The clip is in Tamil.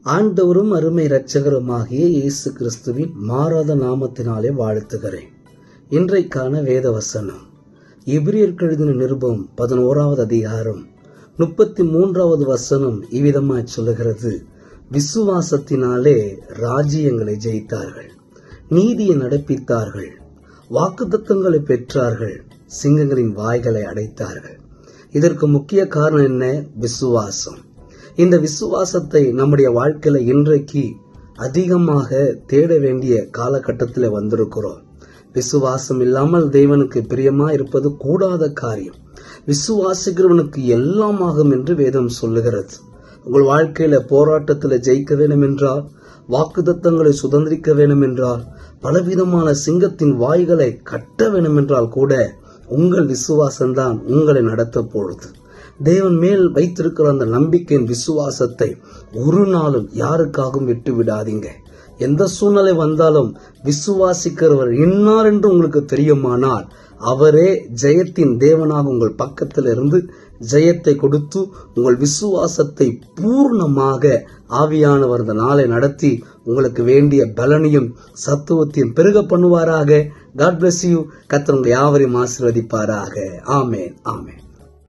ஆண்டவரும் அருமை இரட்சகருமாகிய இயேசு கிறிஸ்துவின் மாறாத நாமத்தினாலே வாழ்த்துகிறேன். இன்றைக்கான வேத வசனம் எபிரியருக்கு எழுதின நிருபம் 11வது அதிகாரம் 33வது வசனம் இவ்விதமாய் சொல்லுகிறது. விசுவாசத்தினாலே ராஜ்யங்களை ஜெயித்தார்கள், நீதியை நடப்பித்தார்கள், வாக்குத்தத்தங்களை பெற்றார்கள், சிங்கங்களின் வாய்களை அடைத்தார்கள். இதற்கு முக்கிய காரணம் என்ன? விசுவாசம். இந்த விசுவாசத்தை நம்முடைய வாழ்க்கையில இன்றைக்கு அதிகமாக தேட வேண்டிய காலகட்டத்தில் வந்திருக்கிறோம். விசுவாசம் இல்லாமல் தேவனுக்கு பிரியமா இருப்பது கூடாத காரியம். விசுவாசிக்கிறவனுக்கு எல்லாம் ஆகும் என்று வேதம் சொல்லுகிறது. உங்கள் வாழ்க்கையில போராட்டத்துல ஜெயிக்க வேண்டும் என்றால், வாக்குத்தத்தங்களை சுதந்திரிக்க வேண்டும் என்றால், பலவிதமான சிங்கத்தின் வாய்களை கட்ட வேண்டும் என்றால் கூட உங்கள் விசுவாசம்தான் உங்களை நடத்த போகுது. தேவன் மேல் வைத்திருக்கிற அந்த நம்பிக்கையின் விசுவாசத்தை ஒரு நாளும் யாருக்காகவும் விட்டு விடாதீங்க. எந்த சூழ்நிலை வந்தாலும் விசுவாசிக்கிறவர் இன்னார் என்று உங்களுக்கு தெரியுமானால் அவரே ஜெயத்தின் தேவனாக உங்கள் பக்கத்தில் இருந்து ஜெயத்தை கொடுத்து உங்கள் விசுவாசத்தை பூர்ணமாக ஆவியானவர் இந்த நாளை நடத்தி உங்களுக்கு வேண்டிய பலனையும் சத்துவத்தையும் பெருக பண்ணுவாராக. God bless you. கர்த்தர் உங்களை யாவரையும் ஆசீர்வதிப்பாராக. ஆமென், ஆமென்.